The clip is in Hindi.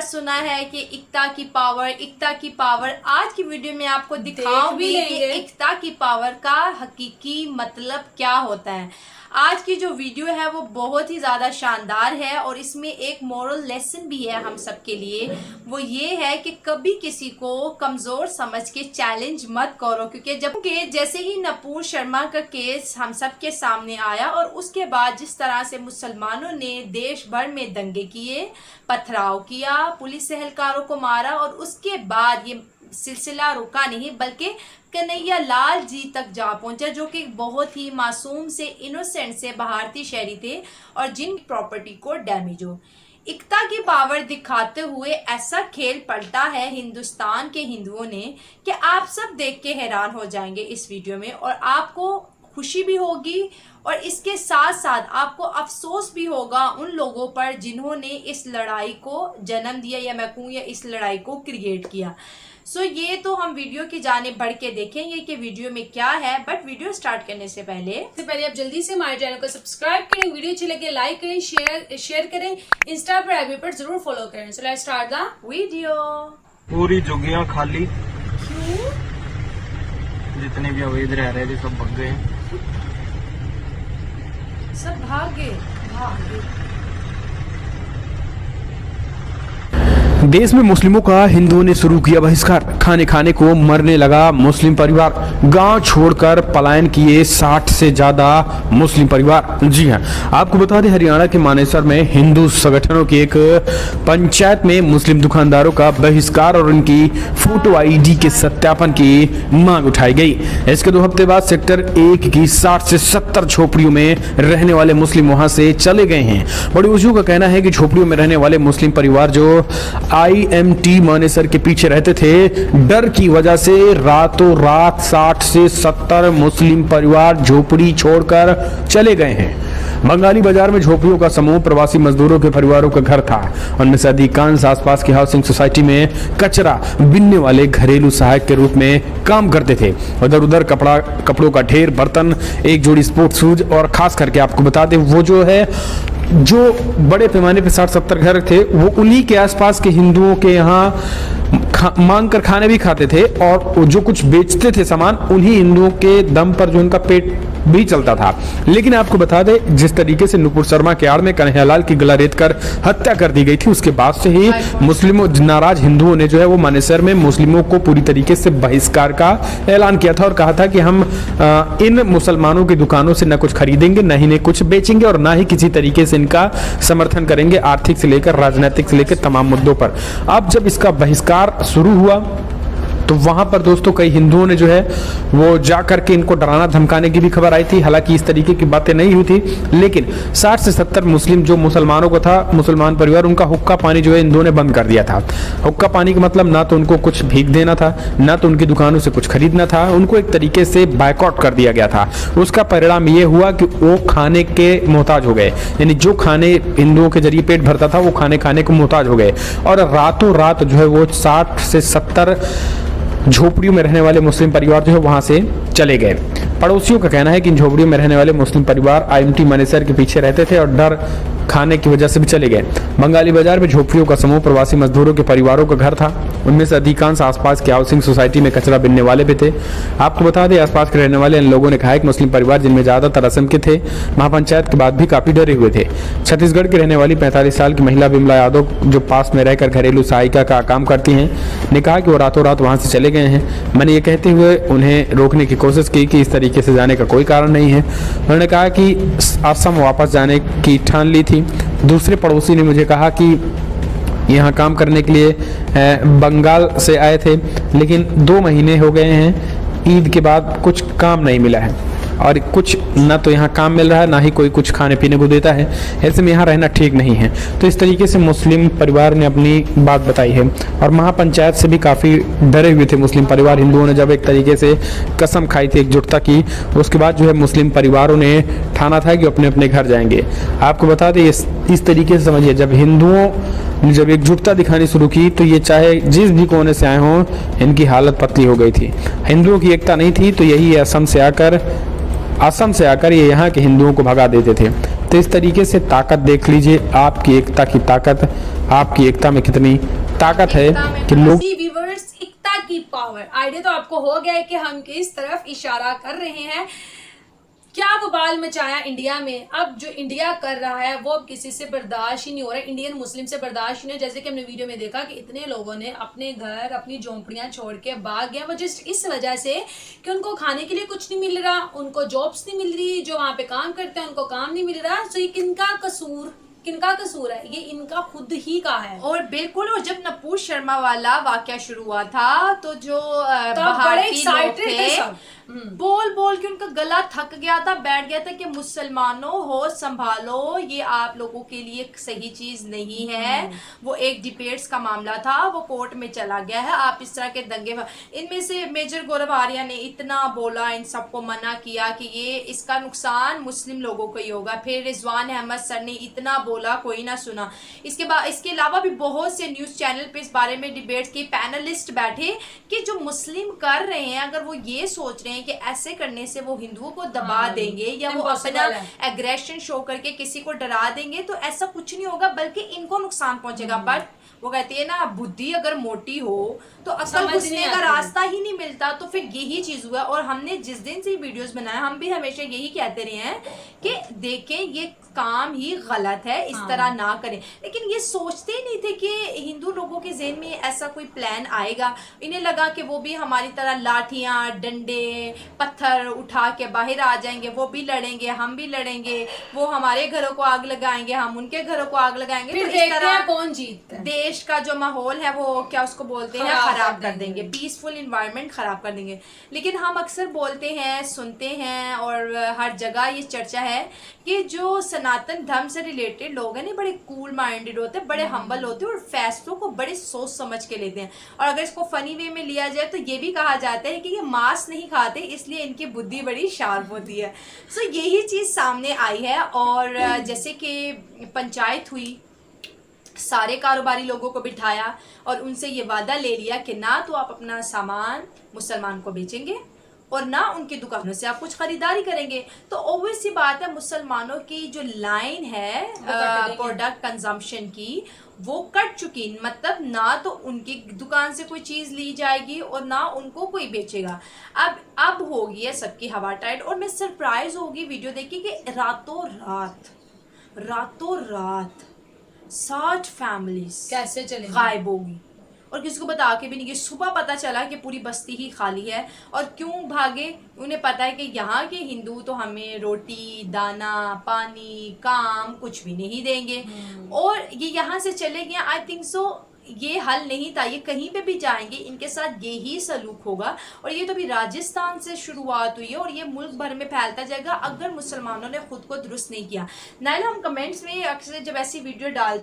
सुना है कि एकता की पावर। आज की वीडियो में आपको दिखाऊंगी कि एकता की पावर का हकीकी मतलब क्या होता है। आज की जो वीडियो है वो बहुत ही ज़्यादा शानदार है और इसमें एक मोरल लेसन भी है हम सब के लिए। वो ये है कि कभी किसी को कमज़ोर समझ के चैलेंज मत करो, क्योंकि जैसे ही नपूर शर्मा का केस हम सब के सामने आया और उसके बाद जिस तरह से मुसलमानों ने देश भर में दंगे किए, पथराव किया, पुलिस एहलकारों को मारा और उसके बाद ये सिलसिला रुका नहीं बल्कि कन्हैया लाल जी तक जा पहुंचा, जो कि बहुत ही मासूम से इनोसेंट से भारतीय शहरी थे और जिन प्रॉपर्टी को डैमेज हो। एकता की पावर दिखाते हुए ऐसा खेल पलटा है हिंदुस्तान के हिंदुओं ने कि आप सब देख के हैरान हो जाएंगे इस वीडियो में, और आपको खुशी भी होगी और इसके साथ साथ आपको अफसोस भी होगा उन लोगों पर जिन्होंने इस लड़ाई को जन्म दिया, या मैं कहूँ या इस लड़ाई को क्रिएट किया। ये तो हम वीडियो की जानिब बढ़ के देखेंगे कि वीडियो में क्या है, बट वीडियो स्टार्ट करने से पहले आप जल्दी से हमारे चैनल को सब्सक्राइब करें, वीडियो अच्छी लगे लाइक करें, शेयर करें, इंस्टा पर एबी पर जरूर फॉलो करें। So let's start the video. पूरी जुगियां खाली, क्यों? जितने भी अवैध रह रहे थे सब भाग गए। सब भाग गए। देश में मुस्लिमों का हिंदुओं ने शुरू किया बहिष्कार। खाने खाने को मरने लगा मुस्लिम परिवार। गांव छोड़कर पलायन किए 60 से ज्यादा मुस्लिम परिवार। जी हां, आपको बता दें हरियाणा के मानेसर में हिंदू संगठनों की एक पंचायत में मुस्लिम दुकानदारों का बहिष्कार और उनकी फोटो आईडी के सत्यापन की मांग उठाई गई। इसके 2 हफ्ते बाद सेक्टर 1 की 60 से 70 झोपड़ियों में रहने वाले मुस्लिम वहां से चले गए हैं। बड़ोसियों का कहना है कि झोपड़ियों में रहने वाले मुस्लिम परिवार जो IMT मानेसर के पीछे रहते थे, डर की वजह से रातों रात 60 से 70 मुस्लिम परिवार झोपड़ी छोड़कर चले गए हैं। बंगाली बाजार में झोपड़ियों का समूह प्रवासी मजदूरों के परिवारों का घर था। उनमें से अधिकांश आसपास की हाउसिंग सोसाइटी में कचरा बीनने वाले घरेलू सहायक के रूप में काम करते थे। उधर उधर कपड़ों का ढेर, बर्तन, एक जोड़ी स्पोर्ट्स शूज और खास करके आपको बता दें वो जो बड़े पैमाने पे 60-70 घर थे वो उन्हीं के आसपास के हिंदुओं के यहाँ मांग कर खाने भी खाते थे, और जो कुछ बेचते थे सामान उन्हीं हिंदुओं के दम पर जो उनका पेट भी चलता था। लेकिन आपको बता दें जिस तरीके से नुपुर शर्मा के आड़ में कन्हैयालाल की गला रेत कर हत्या कर दी गई थी, उसके बाद से ही मुस्लिमों नाराज हिंदुओं ने जो है वो मानेसर में मुस्लिमों को पूरी तरीके से बहिष्कार का ऐलान किया था और कहा था कि हम इन मुसलमानों की दुकानों से न कुछ खरीदेंगे, न ही कुछ बेचेंगे और न ही किसी तरीके से इनका समर्थन करेंगे, आर्थिक से लेकर राजनीतिक से लेकर तमाम मुद्दों पर। अब जब इसका बहिष्कार शुरू हुआ तो वहां पर दोस्तों कई हिंदुओं ने जो है वो जाकर के इनको डराना धमकाने की भी खबर आई थी। हालांकि इस तरीके की बातें नहीं हुई थी, लेकिन 60 से 70 मुस्लिम जो मुसलमानों को था, मुसलमान परिवार, उनका हुक्का पानी जो है हिंदुओं ने बंद कर दिया था। हुक्का पानी का मतलब ना तो उनको कुछ भीख देना था, ना तो उनकी दुकानों से कुछ खरीदना था, उनको एक तरीके से बायकॉट कर दिया गया था। उसका परिणाम ये हुआ कि वो खाने के मोहताज हो गए, यानी जो खाने हिंदुओं के जरिए पेट भरता था वो खाने को मोहताज हो गए, और रातों रात जो है वो 60 से 70 झोपड़ियों में रहने वाले मुस्लिम परिवार जो है वहां से चले गए। पड़ोसियों का कहना है कि इन झोपड़ियों में रहने वाले मुस्लिम परिवार IMT मानेसर के पीछे रहते थे और डर खाने की वजह से भी चले गए। बंगाली बाजार में झोपड़ियों का समूह प्रवासी मजदूरों के परिवारों का घर था। उनमें से अधिकांश आसपास की हाउसिंग सोसाइटी में कचरा बीनने वाले भी थे। आपको बता दें आसपास के रहने वाले इन लोगों ने कहा है कि मुस्लिम परिवार जिनमें ज्यादातर असम के थे, महापंचायत के बाद भी काफी डरे हुए थे। छत्तीसगढ़ की रहने वाली 45 साल की महिला विमला यादव जो पास में रहकर घरेलू सहायिका का काम करती हैं, ने कहा कि वो रातों रात वहां से चले गए हैं। मैंने ये कहते हुए उन्हें रोकने की कोशिश की कि इस तरीके से जाने का कोई कारण नहीं है। उन्होंने कहा कि असम वापस जाने की ठान ली थी। दूसरे पड़ोसी ने मुझे कहा कि यहाँ काम करने के लिए बंगाल से आए थे, लेकिन 2 महीने हो गए हैं, ईद के बाद कुछ काम नहीं मिला है और कुछ ना तो यहाँ काम मिल रहा है, ना ही कोई कुछ खाने पीने को देता है। ऐसे में यहाँ रहना ठीक नहीं है। तो इस तरीके से मुस्लिम परिवार ने अपनी बात बताई है और महापंचायत से भी काफ़ी डरे हुए थे मुस्लिम परिवार। हिंदुओं ने जब एक तरीके से कसम खाई थी एकजुटता की, उसके बाद जो है मुस्लिम परिवारों ने ठाना था कि अपने अपने घर जाएंगे। आपको बता दें इस तरीके से समझिए, जब हिंदुओं ने जब एकजुटता दिखानी शुरू की तो ये चाहे जिस भी कोने से आए हों, इनकी हालत पतली हो गई थी। हिंदुओं की एकता नहीं थी तो यही असम से आकर ये यहाँ के हिंदुओं को भगा देते थे। तो इस तरीके से ताकत देख लीजिए, आपकी एकता की ताकत, आपकी एकता में कितनी ताकत है कि लोग। व्यूअर्स, एकता की पावर, आइडिया तो आपको हो गया है कि हम किस तरफ इशारा कर रहे हैं। क्या बवाल मचाया इंडिया में। अब जो इंडिया कर रहा है वो अब किसी से बर्दाश्त ही नहीं हो रहा है, इंडियन मुस्लिम से बर्दाश्त ही नहीं। जैसे कि हमने वीडियो में देखा कि इतने लोगों ने अपने घर, अपनी झोंपड़ियां छोड़ के भाग गए, वो जस्ट इस वजह से कि उनको खाने के लिए कुछ नहीं मिल रहा, उनको जॉब्स नहीं मिल रही, जो वहां पे काम करते हैं उनको काम नहीं मिल रहा। तो ये किनका कसूर है, ये इनका खुद ही का है। और बिल्कुल, और जब नपूर शर्मा वाला वाकया शुरू हुआ था तो जो बड़े एक्साइटेड थे सब, बोल बोल के उनका गला थक गया था, बैठ गया था कि मुसलमानों हो संभालो, ये आप लोगों के लिए सही चीज नहीं है। वो एक डिबेट्स का मामला था, वो कोर्ट में चला गया है। आप इस तरह के दंगे, इनमें से मेजर गौरव आर्या ने इतना बोला, इन सबको मना किया कि ये इसका नुकसान मुस्लिम लोगों को ही होगा। फिर रिजवान अहमद सर ने इतना बोला, कोई ना सुना। इसके बाद, इसके अलावा भी बहुत से न्यूज चैनल पे इस बारे में डिबेट के पैनलिस्ट बैठे कि जो मुस्लिम कर रहे हैं, अगर वो ये सोच रहे हैं कि ऐसे करने से वो हिंदुओं को दबा देंगे या वो अपना एग्रेशन शो करके किसी को डरा देंगे, तो ऐसा कुछ नहीं होगा, बल्कि इनको नुकसान पहुंचेगा। बट वो कहती है ना, बुद्धि अगर मोटी हो तो अकल घुसने का रास्ता ही नहीं मिलता। तो फिर यही चीज हुआ, और हमने जिस दिन से वीडियोस बनाए, हम भी हमेशा यही कहते रहे हैं कि देखें ये काम ही गलत है, इस तरह ना करें। लेकिन ये सोचते ही नहीं थे कि हिंदू लोगों के ज़हन में ऐसा कोई प्लान आएगा। इन्हें लगा कि वो भी हमारी तरह लाठियां, डंडे, पत्थर उठा के बाहर आ जाएंगे, वो भी लड़ेंगे, हम भी लड़ेंगे, वो हमारे घरों को आग लगाएंगे, हम उनके घरों को आग लगाएंगे। फिर तो इस तरह कौन जीतता है। देश का जो माहौल है वो क्या उसको बोलते हैं, खराब कर देंगे, पीसफुल इन्वायरमेंट खराब कर देंगे। लेकिन हम अक्सर बोलते हैं, सुनते हैं, और हर जगह ये चर्चा है कि जो सनातन धर्म से रिलेटेड लोग हैं, बड़े कूल माइंडेड होते हैं, बड़े हम्बल होते हैं, और फैसलों को बड़े सोच समझ के लेते हैं। और अगर इसको फनी वे में लिया जाए तो ये भी कहा जाता है कि ये मांस नहीं खाते, इसलिए इनकी बुद्धि बड़ी शार्प होती है। सो यही चीज़ सामने आई है। और जैसे कि पंचायत हुई, सारे कारोबारी लोगों को बिठाया और उनसे ये वादा ले लिया कि ना तो आप अपना सामान मुसलमान को बेचेंगे और ना उनकी दुकानों से आप कुछ खरीदारी करेंगे। तो ऑब्वियस सी बात है, मुसलमानों की जो लाइन है प्रोडक्ट कंजम्पशन की, वो कट चुकी। मतलब ना तो उनकी दुकान से कोई चीज ली जाएगी और ना उनको कोई बेचेगा। अब होगी है सबकी हवा टाइट। और मैं सरप्राइज होगी वीडियो देखी कि रातों रात 60 फैमिलीज कैसे चले गायब होगी, और किसी को बता के भी नहीं। कि सुबह पता चला कि पूरी बस्ती ही खाली है। और क्यों भागे, उन्हें पता है कि यहाँ के हिंदू तो हमें रोटी, दाना, पानी, काम कुछ भी नहीं देंगे, और ये यहाँ से चले गए। आई थिंक सो ये हल नहीं था, ये कहीं पे भी जाएंगे इनके साथ यही सलूक होगा। और ये तो भी राजस्थान से शुरुआत हुई है और ये मुल्क भर में फैलता जाएगा अगर मुसलमानों ने खुद को दुरुस्त नहीं किया। नाइला, हम कमेंट्स में अक्सर जब ऐसी वीडियो डालते